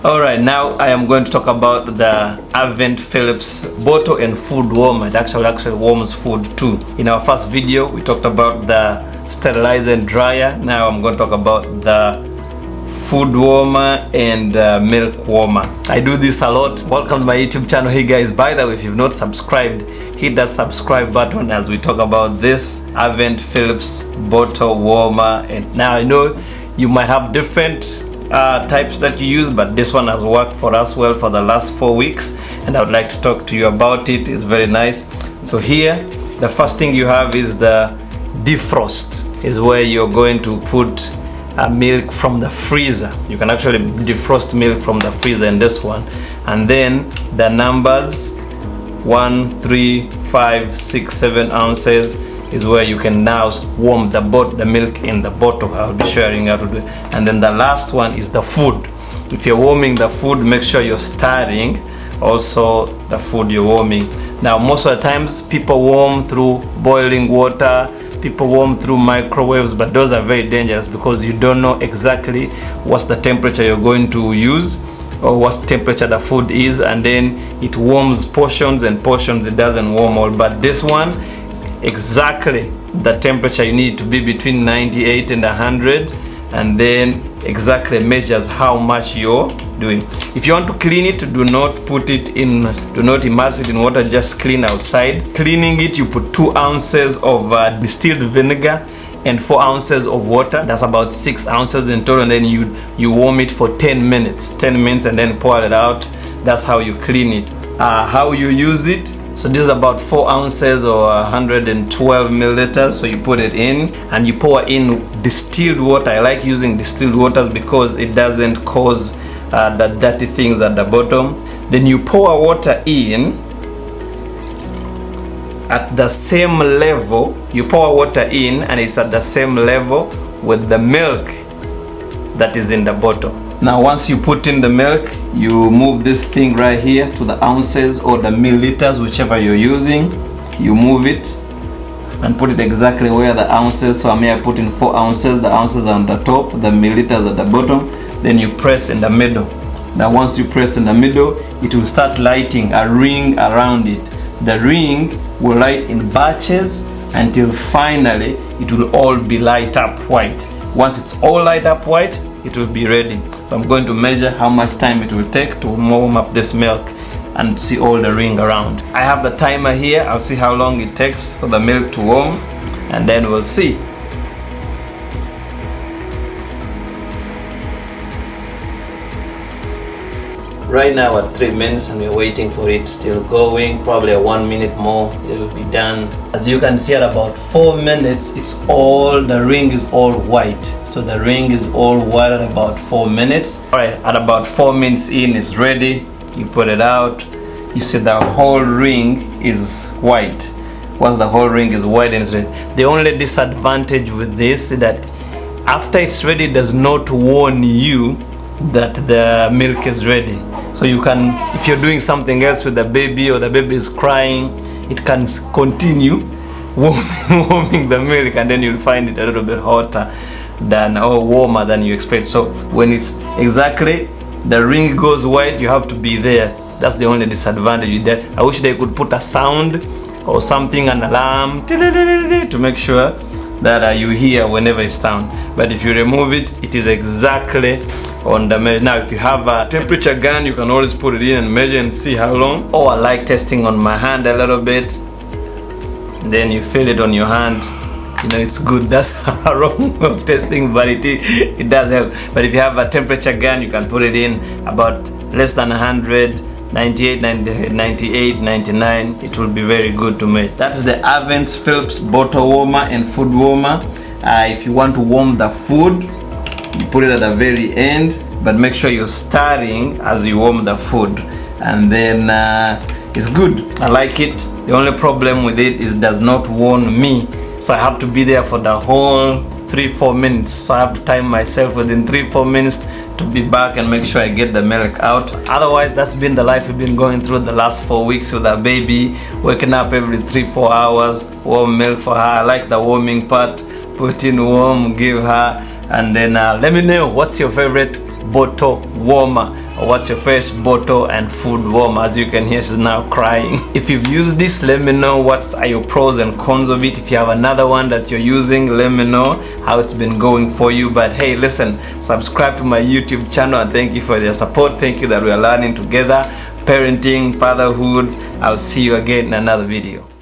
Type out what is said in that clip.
Alright, now I am going to talk about the AVENT Philips bottle and food warmer. It actually warms food too. In our first video we talked about the sterilizer and dryer. Now I'm going to talk about the food warmer and milk warmer. I do this a lot. Welcome to my YouTube channel. Hey guys, by the way, if you've not subscribed, hit that subscribe button as we talk about this AVENT Philips bottle warmer. And now I know you might have different types that you use, but this one has worked for us well for the last 4 weeks, and I would like to talk to you about it. It's very nice. So here the first thing you have is the defrost, is where you're going to put milk from the freezer. You can actually defrost milk from the freezer in this one, and then the numbers 1, 3, 5, 6, 7 ounces is where you can now warm the milk in the bottle. I'll be sharing how to do it. And then the last one is the food. If you're warming the food, make sure you're stirring also the food you're warming. Now most of the times people warm through boiling water, people warm through microwaves, but those are very dangerous because you don't know exactly what's the temperature you're going to use or what temperature the food is, and then it warms portions and portions it doesn't warm all. But this one, exactly the temperature you need to be between 98 and 100, and then exactly measures how much you're doing. If you want to clean it, do not immerse it in water, just clean outside. Cleaning it, you put 2 ounces of distilled vinegar and 4 ounces of water. That's about 6 ounces in total, and then you warm it for 10 minutes and then pour it out. That's how you clean it. How you use it, so this is about 4 ounces or 112 milliliters. So you put it in and you pour in distilled water. I like using distilled waters because it doesn't cause the dirty things at the bottom. Then you pour water in at the same level. You pour water in and it's at the same level with the milk that is in the bottle. Now once you put in the milk, you move this thing right here to the ounces or the milliliters, whichever you're using. You move it and put it exactly where the ounces. So I put in 4 ounces, the ounces are on the top, the milliliters at the bottom. Then you press in the middle. Now once you press in the middle, it will start lighting a ring around it. The ring will light in batches until finally it will all be light up white. Once it's all light up white, it will be ready. So I'm going to measure how much time it will take to warm up this milk and see all the ring around. I have the timer here. I'll see how long it takes for the milk to warm, and then we'll see. Right now at 3 minutes, and we're waiting for it still going. Probably 1 minute more, it will be done. As you can see, at about 4 minutes, the ring is all white. So the ring is all white at about 4 minutes. Alright, at about 4 minutes in, it's ready. You put it out. You see the whole ring is white. Once the whole ring is white and it's ready. The only disadvantage with this is that after it's ready, it does not warn you that the milk is ready. So you can, if you're doing something else with the baby or the baby is crying, it can continue warming the milk, and then you'll find it a little bit hotter than or warmer than you expect. So when it's exactly the ring goes white, you have to be there. That's the only disadvantage there. I wish they could put a sound or something, an alarm to make sure that you hear whenever it's down. But if you remove it, it is exactly on the measure. Now if you have a temperature gun, you can always put it in and measure and see how long. Or I like testing on my hand a little bit, and then you feel it on your hand. You know, it's good. That's a wrong way of testing, but it does help. But if you have a temperature gun, you can put it in about less than 100, 98, 98, 99. It will be very good to make. That's the AVENT Philips bottle warmer and food warmer. If you want to warm the food, you put it at the very end, but make sure you're stirring as you warm the food, and then it's good. I like it. The only problem with it is it does not warm me, so I have to be there for the whole 3-4 minutes. So I have to time myself within 3-4 minutes to be back and make sure I get the milk out. Otherwise, that's been the life we've been going through the last 4 weeks with our baby, waking up every 3-4 hours, warm milk for her. I like the warming part. Put in warm, give her, and then let me know what's your favorite bottle warmer, or what's your favorite bottle and food warmer. As you can hear, she's now crying. If you've used this, let me know what are your pros and cons of it. If you have another one that you're using, let me know how it's been going for you. But hey, listen, subscribe to my YouTube channel, and thank you for your support. Thank you that we are learning together, parenting, fatherhood. I'll see you again in another video.